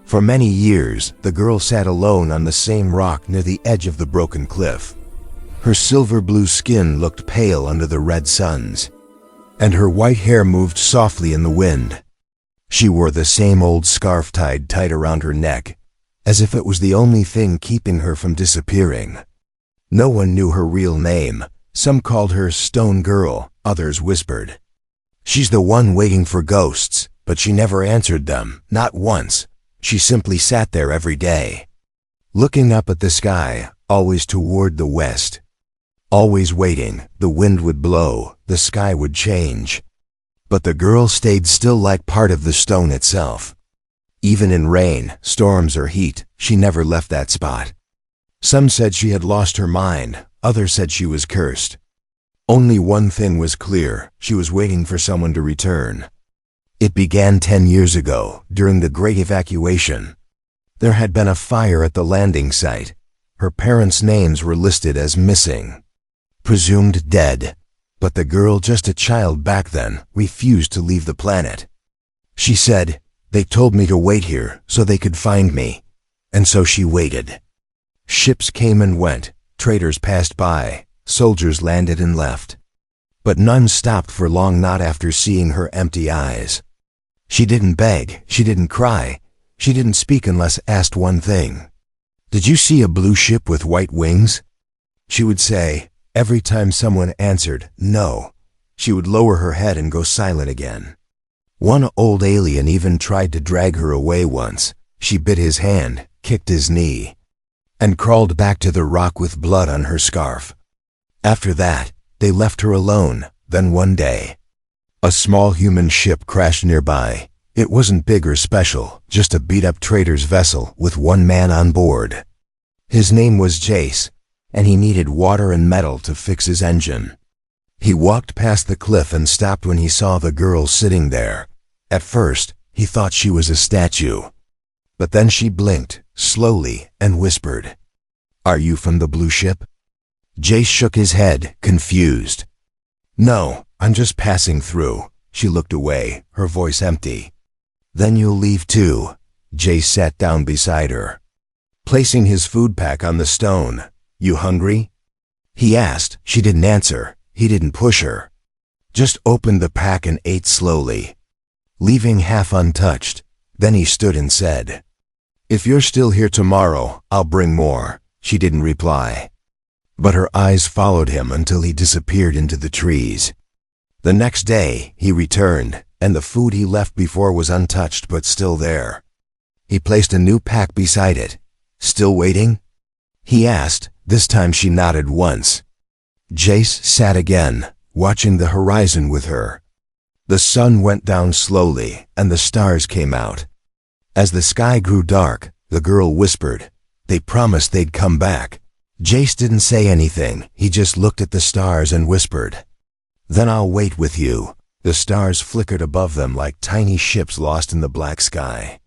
For many years, the girl sat alone on the same rock near the edge of the broken cliff. Her silver-blue skin looked pale under the red suns, and her white hair moved softly in the wind. She wore the same old scarf tied tight around her neck, as if it was the only thing keeping her from disappearing. No one knew her real name. Some called her Stone Girl, others whispered, "She's the one waiting for ghosts," but she never answered them, not once. She simply sat there every day, looking up at the sky, always toward the west. Always waiting. The wind would blow, the sky would change, but the girl stayed still like part of the stone itself. Even in rain, storms, or heat, she never left that spot. Some said she had lost her mind, others said she was cursed. Only one thing was clear: she was waiting for someone to return. It began 10 years ago, during the Great Evacuation. There had been a fire at the landing site. Her parents' names were listed as missing, presumed dead, but the girl, just a child back then, refused to leave the planet. She said, "They told me to wait here so they could find me," and so she waited. Ships came and went, traders passed by, soldiers landed and left, but none stopped for long, not after seeing her empty eyes. She didn't beg, she didn't cry, she didn't speak unless asked one thing: "Did you see a blue ship with white wings?" She would say. Every time someone answered no, she would lower her head and go silent again. One old alien even tried to drag her away once. She bit his hand, kicked his knee, and crawled back to the rock with blood on her scarf. After that, they left her alone. Then one day, a small human ship crashed nearby. It wasn't big or special, just a beat-up trader's vessel with one man on board. His name was Jace, and he needed water and metal to fix his engine. He walked past the cliff and stopped when he saw the girl sitting there. At first, he thought she was a statue, but then she blinked, slowly, and whispered, "Are you from the blue ship?" Jace shook his head, confused. "No, I'm just passing through." She looked away, her voice empty. "Then you'll leave too." Jace sat down beside her, placing his food pack on the stone. "You hungry?" he asked. She didn't answer. He didn't push her, just opened the pack and ate slowly, leaving half untouched. Then he stood and said, "If you're still here tomorrow, I'll bring more." She didn't reply, but her eyes followed him until he disappeared into the trees. The next day, he returned, and the food he left before was untouched but still there. He placed a new pack beside it. "Still waiting?" he asked. This time she nodded once. Jace sat again, watching the horizon with her. The sun went down slowly, and the stars came out. As the sky grew dark, the girl whispered, "They promised they'd come back." Jace didn't say anything. He just looked at the stars and whispered, "Then I'll wait with you." The stars flickered above them like tiny ships lost in the black sky.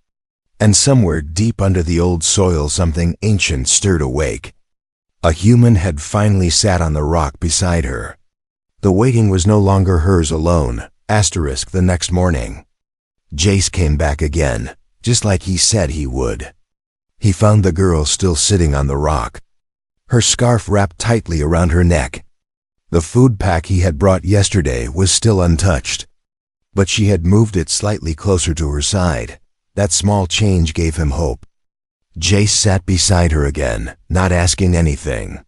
And somewhere deep under the old soil, something ancient stirred awake. A human had finally sat on the rock beside her. The waiting was no longer hers alone. The next morning, Jace came back again, just like he said he would. He found the girl still sitting on the rock, her scarf wrapped tightly around her neck. The food pack he had brought yesterday was still untouched, but she had moved it slightly closer to her side. That small change gave him hope. Jace sat beside her again, not asking anything,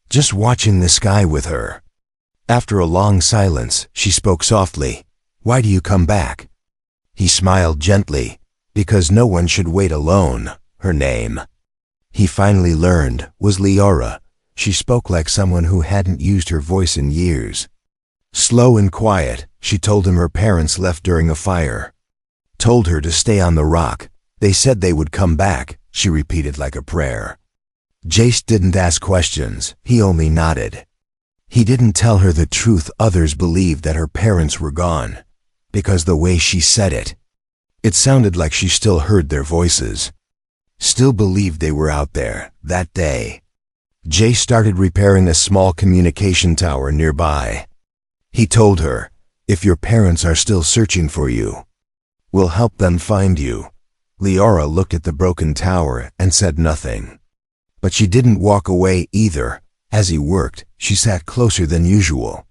just watching the sky with her. After a long silence, she spoke softly, "Why do you come back?" He smiled gently, "Because no one should wait alone." Her name, he finally learned, was Leora. She spoke like someone who hadn't used her voice in years. Slow and quiet, she told him her parents left during a fire. Told her to stay on the rock. They said they would come back, she repeated like a prayer. Jace didn't ask questions, he only nodded. He didn't tell her the truth. Others believed that her parents were gone, because the way she said it, it sounded like she still heard their voices, still believed they were out there. That day, Jace started repairing a small communication tower nearby. He told her, "If your parents are still searching for you, we'll help them find you. Liara looked at the broken tower and said nothing. But she didn't walk away either. As he worked, she sat closer than usual,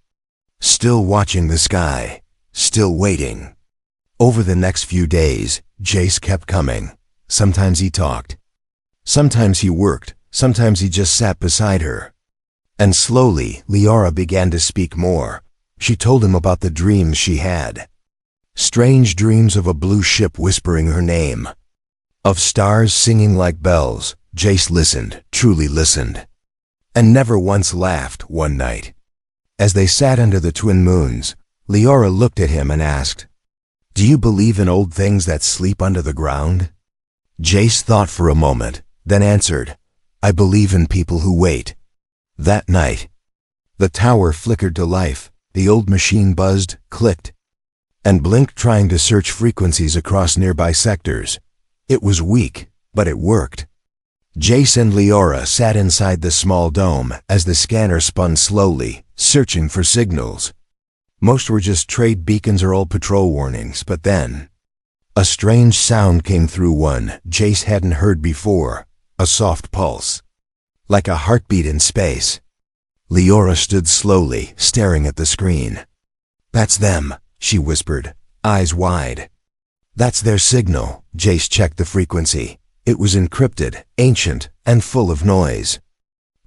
still watching the sky, still waiting. Over the next few days, Jace kept coming. Sometimes he talked. Sometimes he worked. Sometimes he just sat beside her. And slowly, Liara began to speak more. She told him about the dreams she had. Strange dreams of a blue ship whispering her name, of stars singing like bells. Jace listened, truly listened, and never once laughed. One night, as they sat under the twin moons, Liara looked at him and asked, "Do you believe in old things that sleep under the ground?" Jace thought for a moment, then answered, "I believe in people who wait." That night, the tower flickered to life. The old machine buzzed, clicked, and blinked, trying to search frequencies across nearby sectors. It was weak, but it worked. Jace and Liara sat inside the small dome as the scanner spun slowly, searching for signals. Most were just trade beacons or old patrol warnings, but then a strange sound came through, one Jace hadn't heard before, a soft pulse, like a heartbeat in space. Liara stood slowly, staring at the screen. "That's them," she whispered, eyes wide. "That's their signal." Jace checked the frequency. It was encrypted, ancient, and full of noise.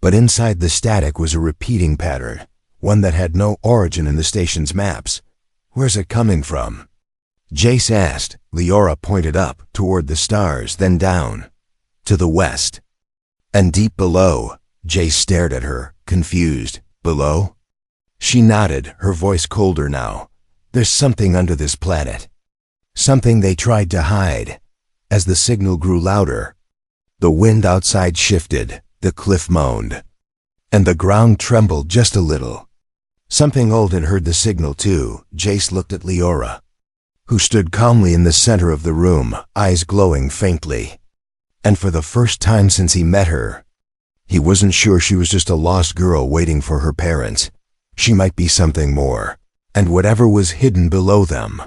But inside the static was a repeating pattern, one that had no origin in the station's maps. "Where's it coming from?" Jace asked. Liara pointed up, toward the stars, then down, to the west. "And deep below?" Jace stared at her, confused. "Below?" She nodded, her voice colder now. "There's something under this planet. Something they tried to hide." As the signal grew louder, the wind outside shifted, the cliff moaned, and the ground trembled just a little. Something old had heard the signal too. Jace looked at Liara, who stood calmly in the center of the room, eyes glowing faintly. And for the first time since he met her, he wasn't sure she was just a lost girl waiting for her parents. She might be something more. And whatever was hidden below them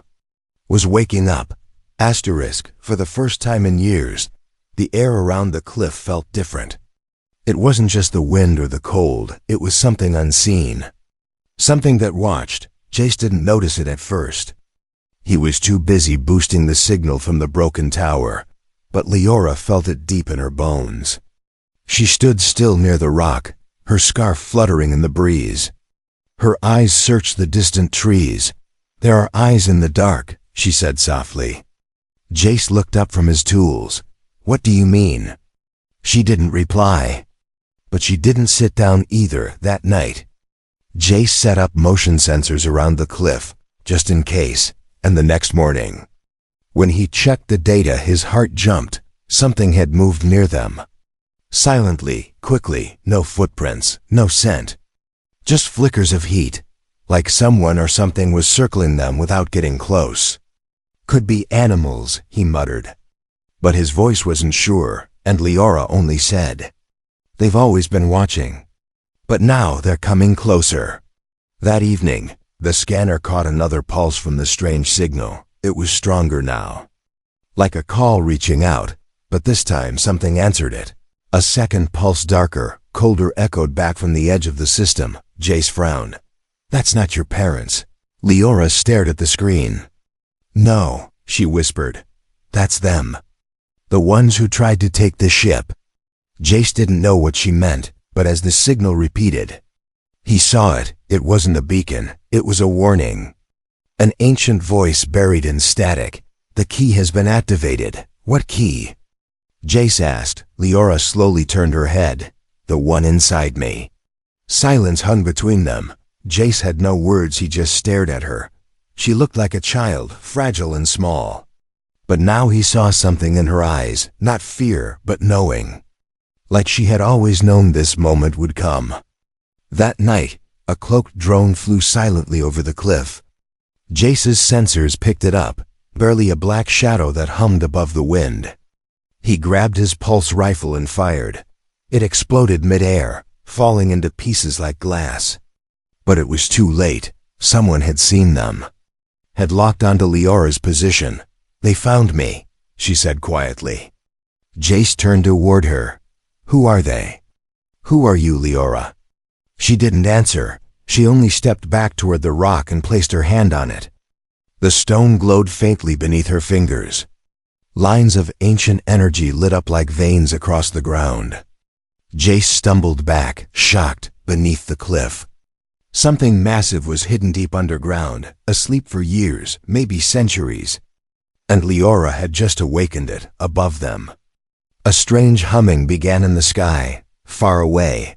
was waking up. For the first time in years, the air around the cliff felt different. It wasn't just the wind or the cold, it was something unseen. Something that watched. Jace didn't notice it at first. He was too busy boosting the signal from the broken tower, but Liara felt it deep in her bones. She stood still near the rock, her scarf fluttering in the breeze. Her eyes searched the distant trees. "There are eyes in the dark," she said softly. Jace looked up from his tools. "What do you mean?" She didn't reply. But she didn't sit down either that night. Jace set up motion sensors around the cliff, just in case, and the next morning, when he checked the data, his heart jumped. Something had moved near them. Silently, quickly, no footprints, no scent. Just flickers of heat, like someone or something was circling them without getting close. "Could be animals," he muttered. But his voice wasn't sure, and Liara only said, "They've always been watching. But now they're coming closer." That evening, the scanner caught another pulse from the strange signal. It was stronger now, like a call reaching out, but this time something answered it. A second pulse, darker, colder, echoed back from the edge of the system. Jace frowned. "That's not your parents." Liara stared at the screen. "No," she whispered. "That's them. The ones who tried to take the ship." Jace didn't know what she meant, but as the signal repeated, he saw it. It wasn't a beacon, it was a warning. An ancient voice buried in static. "The key has been activated." "What key?" Jace asked. Liara slowly turned her head. "The one inside me." Silence hung between them. Jace had no words, he just stared at her. She looked like a child, fragile and small. But now he saw something in her eyes, not fear, but knowing. Like she had always known this moment would come. That night, a cloaked drone flew silently over the cliff. Jace's sensors picked it up, barely a black shadow that hummed above the wind. He grabbed his pulse rifle and fired. It exploded mid-air, falling into pieces like glass. But it was too late. Someone had seen them, had locked onto Liara's position. "They found me." she said quietly. Jace turned toward her. Who are they? Who are you, Leora? She didn't answer. She only stepped back toward the rock and placed her hand on it. The stone glowed faintly beneath her fingers. Lines of ancient energy lit up like veins across the ground. Jace stumbled back, shocked, beneath the cliff. Something massive was hidden deep underground, asleep for years, maybe centuries. And Leora had just awakened it, above them. A strange humming began in the sky, far away.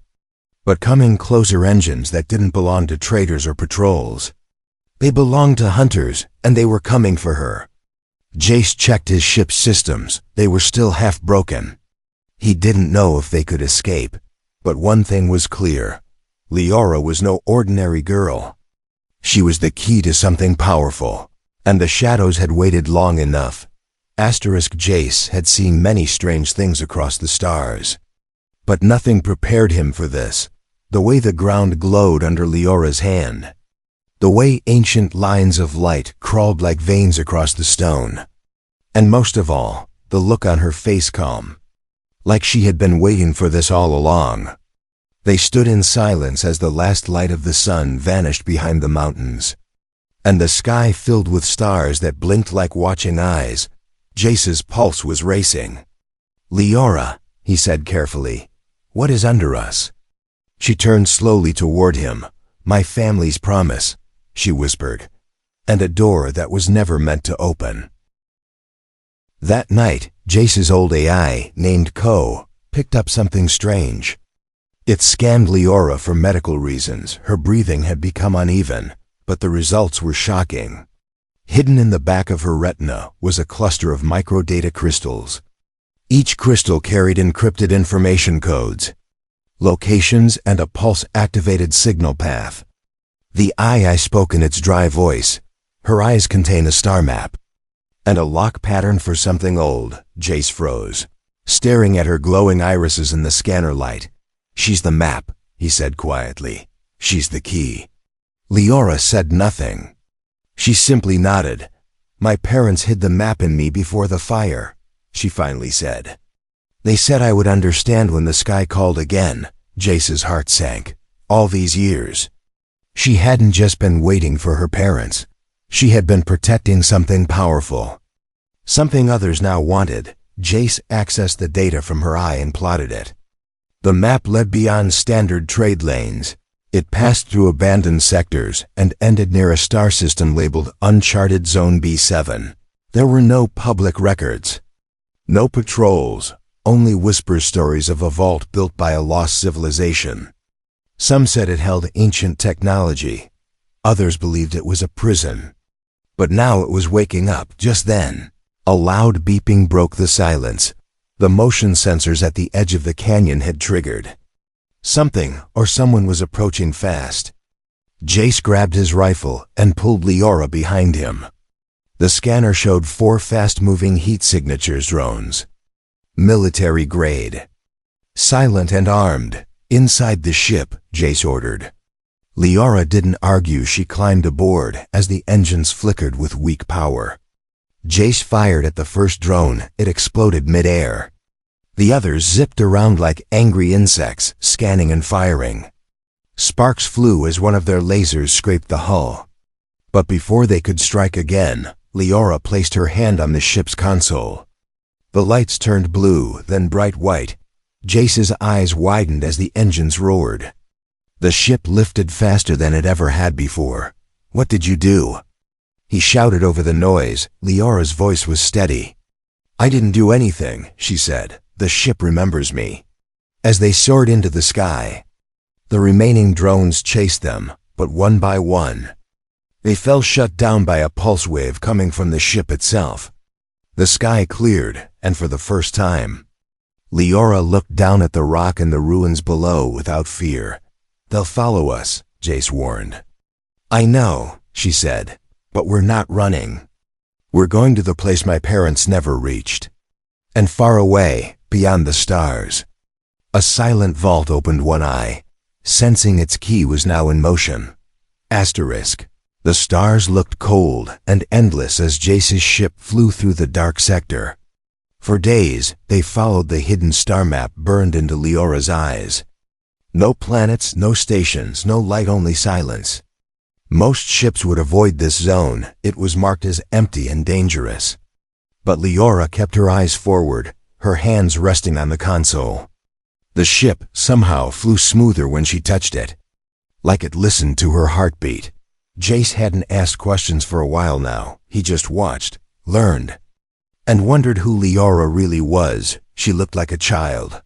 But coming closer, engines that didn't belong to traders or patrols. They belonged to hunters, and they were coming for her. Jace checked his ship's systems. They were still half broken. He didn't know if they could escape, but one thing was clear. Leora was no ordinary girl. She was the key to something powerful, and the shadows had waited long enough. Jace had seen many strange things across the stars. But nothing prepared him for this. The way the ground glowed under Leora's hand. The way ancient lines of light crawled like veins across the stone. And most of all, the look on her face, calm. Like she had been waiting for this all along. They stood in silence as the last light of the sun vanished behind the mountains. And the sky filled with stars that blinked like watching eyes. Jace's pulse was racing. Leora, he said carefully, what is under us? She turned slowly toward him. My family's promise, she whispered, and a door that was never meant to open. That night, Jace's old AI, named Ko, picked up something strange. It scanned Leora for medical reasons. Her breathing had become uneven, but the results were shocking. Hidden in the back of her retina was a cluster of microdata crystals. Each crystal carried encrypted information codes, locations, and a pulse-activated signal path. The AI spoke in its dry voice. Her eyes contained a star map. And a lock pattern for something old. Jace froze, staring at her glowing irises in the scanner light. She's the map, he said quietly. She's the key. Leora said nothing. She simply nodded. My parents hid the map in me before the fire, she finally said. They said I would understand when the sky called again. Jace's heart sank. All these years. She hadn't just been waiting for her parents. She had been protecting something powerful. Something others now wanted. Jace accessed the data from her eye and plotted it. The map led beyond standard trade lanes. It passed through abandoned sectors and ended near a star system labeled Uncharted Zone B7. There were no public records. No patrols, only whisper stories of a vault built by a lost civilization. Some said it held ancient technology. Others believed it was a prison. But now it was waking up. Just then, a loud beeping broke the silence. The motion sensors at the edge of the canyon had triggered. Something or someone was approaching fast. Jace grabbed his rifle and pulled Leora behind him. The scanner showed 4 fast-moving heat signatures drones. Military grade. Silent and armed. Inside the ship, Jace ordered. Leora didn't argue. She climbed aboard as the engines flickered with weak power. Jace fired at the first drone. It exploded mid-air. The others zipped around like angry insects, scanning and firing. Sparks flew as one of their lasers scraped the hull. But before they could strike again, Leora placed her hand on the ship's console. The lights turned blue, then bright white. Jace's eyes widened as the engines roared. The ship lifted faster than it ever had before. What did you do? He shouted over the noise. Leora's voice was steady. I didn't do anything, she said. The ship remembers me. As they soared into the sky, the remaining drones chased them, but one by one, they fell shut down by a pulse wave coming from the ship itself. The sky cleared, and for the first time, Leora looked down at the rock and the ruins below without fear. They'll follow us, Jace warned. I know, she said, but we're not running. We're going to the place my parents never reached. And far away, beyond the stars, a silent vault opened one eye, sensing its key was now in motion. Asterisk. The stars looked cold and endless as Jace's ship flew through the dark sector. For days, they followed the hidden star map burned into Leora's eyes. No planets, no stations, no light, only silence. Most ships would avoid this zone. It was marked as empty and dangerous. But Leora kept her eyes forward, her hands resting on the console. The ship somehow flew smoother when she touched it, like it listened to her heartbeat. Jace hadn't asked questions for a while now. He just watched, learned, and wondered who Leora really was. She looked like a child.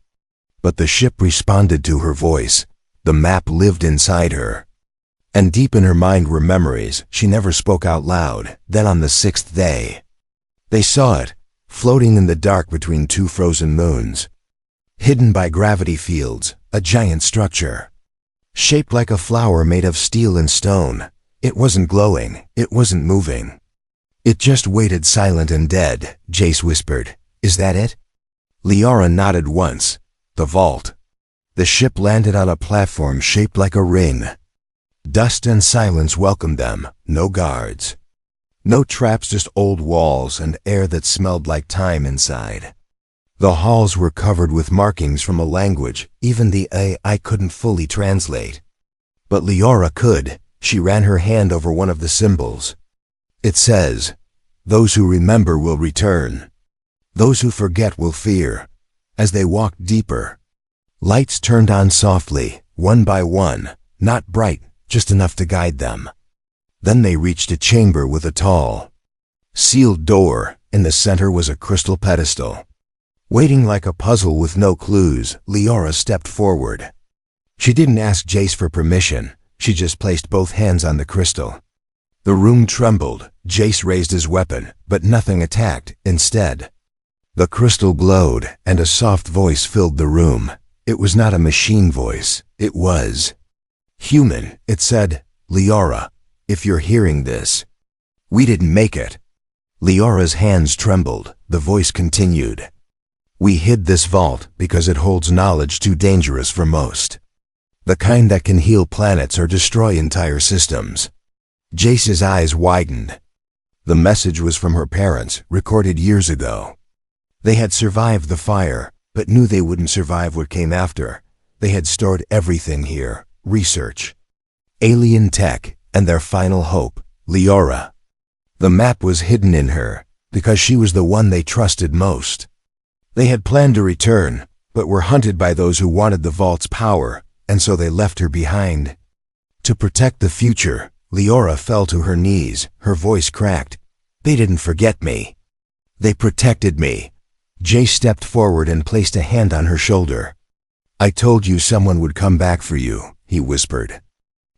But the ship responded to her voice. The map lived inside her. And deep in her mind were memories she never spoke out loud. Then on the 6th day, they saw it, floating in the dark between two frozen moons. Hidden by gravity fields, a giant structure, shaped like a flower made of steel and stone. It wasn't glowing, it wasn't moving. It just waited, silent and dead. Jace whispered, "Is that it?" Leora nodded once. The vault. The ship landed on a platform shaped like a ring. Dust and silence welcomed them. No guards. No traps, just old walls and air that smelled like time inside. The halls were covered with markings from a language even the AI couldn't fully translate. But Leora could. She ran her hand over one of the symbols. It says, "Those who remember will return. Those who forget will fear." As they walked deeper, lights turned on softly, one by one, not bright, just enough to guide them. Then they reached a chamber with a tall, sealed door. In the center was a crystal pedestal. Waiting like a puzzle with no clues, Leora stepped forward. She didn't ask Jace for permission. She just placed both hands on the crystal. The room trembled. Jace raised his weapon, but nothing attacked. Instead, the crystal glowed, and a soft voice filled the room. It was not a machine voice. It was human. It said, "Leora, if you're hearing this, we didn't make it." Leora's hands trembled. The voice continued, "We hid this vault because it holds knowledge too dangerous for most. The kind that can heal planets or destroy entire systems." Jace's eyes widened. The message was from her parents, recorded years ago. They had survived the fire, but knew they wouldn't survive what came after. They had stored everything here: research, alien tech, and their final hope, Leora. The map was hidden in her, because she was the one they trusted most. They had planned to return, but were hunted by those who wanted the vault's power, and so they left her behind. To protect the future, Leora fell to her knees. Her voice cracked. "They didn't forget me. They protected me." Jace stepped forward and placed a hand on her shoulder. "I told you someone would come back for you," he whispered.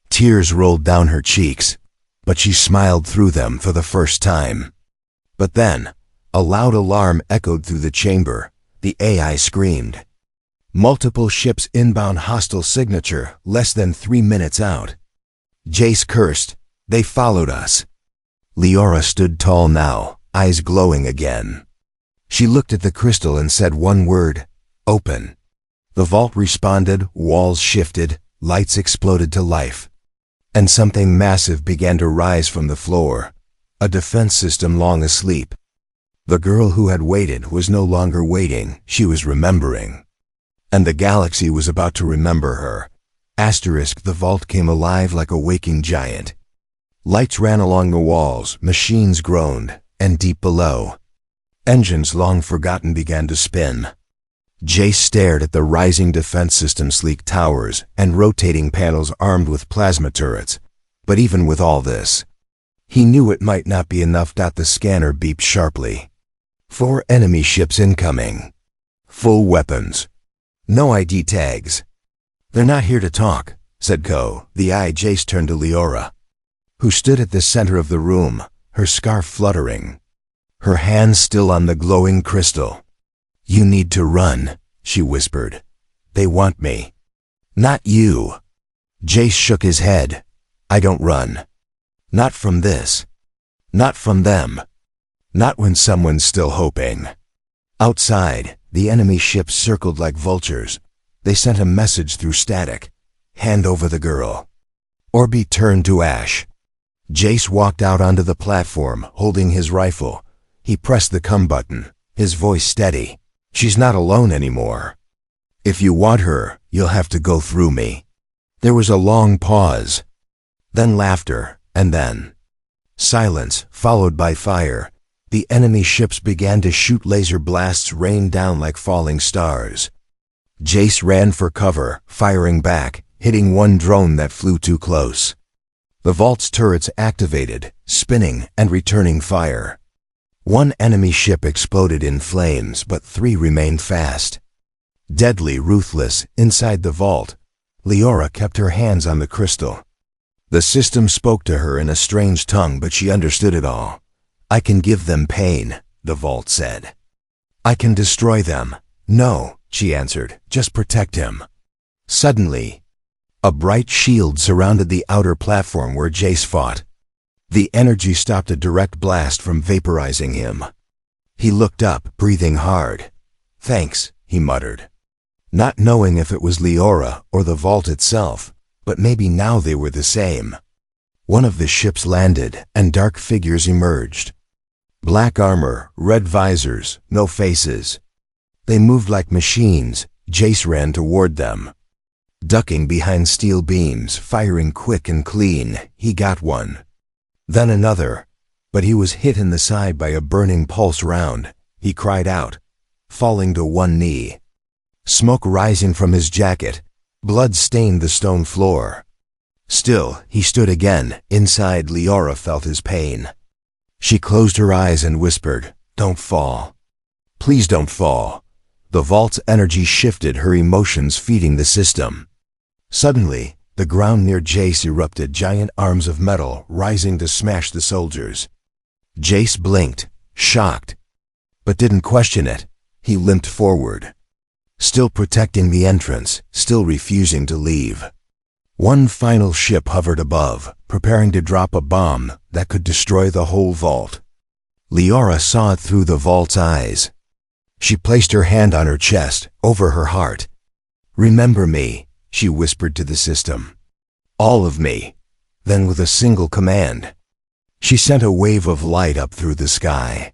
Tears rolled down her cheeks, but she smiled through them for the first time. But then, a loud alarm echoed through the chamber. The AI screamed. "Multiple ships inbound, hostile signature, less than 3 minutes out." Jace cursed. "They followed us." Leora stood tall now, eyes glowing again. She looked at the crystal and said one word, "Open." The vault responded, walls shifted, lights exploded to life. And something massive began to rise from the floor. A defense system long asleep. The girl who had waited was no longer waiting, she was remembering. And the galaxy was about to remember her. Asterisk, the vault came alive like a waking giant. Lights ran along the walls, machines groaned, and deep below, engines long forgotten began to spin. Jace stared at the rising defense system's sleek towers and rotating panels armed with plasma turrets. But even with all this, he knew it might not be enough. The scanner beeped sharply. 4 enemy ships incoming. Full weapons. No ID tags. "They're not here to talk," said Ko. The eye Jace turned to Leora, who stood at the center of the room, her scarf fluttering, her hands still on the glowing crystal. "You need to run," she whispered. "They want me." "Not you." Jace shook his head. "I don't run. Not from this. Not from them. Not when someone's still hoping." Outside, the enemy ships circled like vultures. They sent a message through static. "Hand over the girl, or be turned to ash." Jace walked out onto the platform, holding his rifle. He pressed the come button. his voice steady. "She's not alone anymore. If you want her, you'll have to go through me." There was a long pause, then laughter, and then silence, followed by fire. The enemy ships began to shoot. Laser blasts rained down like falling stars. Jace ran for cover, firing back, hitting one drone that flew too close. The vault's turrets activated, spinning and returning fire. One enemy ship exploded in flames, but 3 remained fast. Deadly ruthless, inside the vault, Leora kept her hands on the crystal. The system spoke to her in a strange tongue, but she understood it all. "I can give them pain," the vault said. "I can destroy them." "No," she answered, "just protect him." Suddenly, a bright shield surrounded the outer platform where Jace fought. The energy stopped a direct blast from vaporizing him. He looked up, breathing hard. "Thanks," he muttered, not knowing if it was Leora or the vault itself, but maybe now they were the same. One of the ships landed, and dark figures emerged. Black armor, red visors, no faces. They moved like machines. Jace ran toward them, ducking behind steel beams, firing quick and clean. He got one, then another, but he was hit in the side by a burning pulse round. He cried out, falling to one knee. Smoke rising from his jacket, blood stained the stone floor. Still, he stood again. Inside, Leora felt his pain. She closed her eyes and whispered, "Don't fall. Please don't fall." The vault's energy shifted, her emotions feeding the system. Suddenly, the ground near Jace erupted, giant arms of metal rising to smash the soldiers. Jace blinked, shocked, but didn't question it. He limped forward, still protecting the entrance, still refusing to leave. One final ship hovered above, preparing to drop a bomb that could destroy the whole vault. Leora saw it through the vault's eyes. She placed her hand on her chest, over her heart. "Remember me," she whispered to the system. "All of me." Then with a single command, she sent a wave of light up through the sky.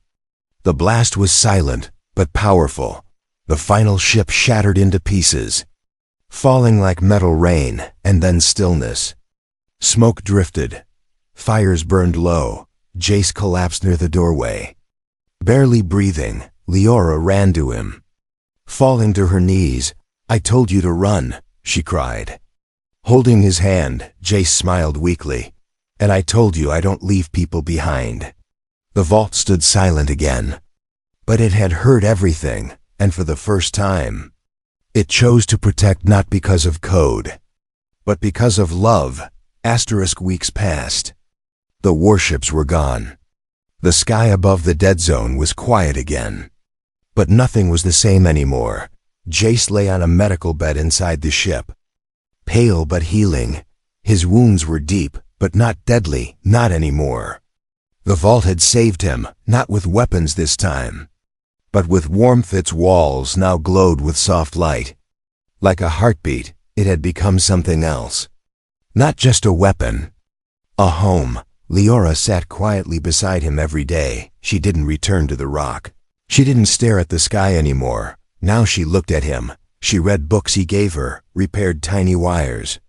The blast was silent, but powerful. The final ship shattered into pieces, falling like metal rain, and then stillness. Smoke drifted. Fires burned low. Jace collapsed near the doorway. Barely breathing, Leora ran to him. Falling to her knees, "I told you to run," she cried. Holding his hand, Jace smiled weakly. "And I told you I don't leave people behind." The vault stood silent again. But it had heard everything, and for the first time, it chose to protect, not because of code, but because of love. Weeks passed. The warships were gone. The sky above the dead zone was quiet again. But nothing was the same anymore. Jace lay on a medical bed inside the ship, pale but healing. His wounds were deep, but not deadly, not anymore. The vault had saved him, not with weapons this time, but with warmth. Its walls now glowed with soft light. Like a heartbeat, it had become something else. Not just a weapon, a home. Leora sat quietly beside him every day. She didn't return to the rock. She didn't stare at the sky anymore. Now she looked at him. She read books he gave her, repaired tiny wires,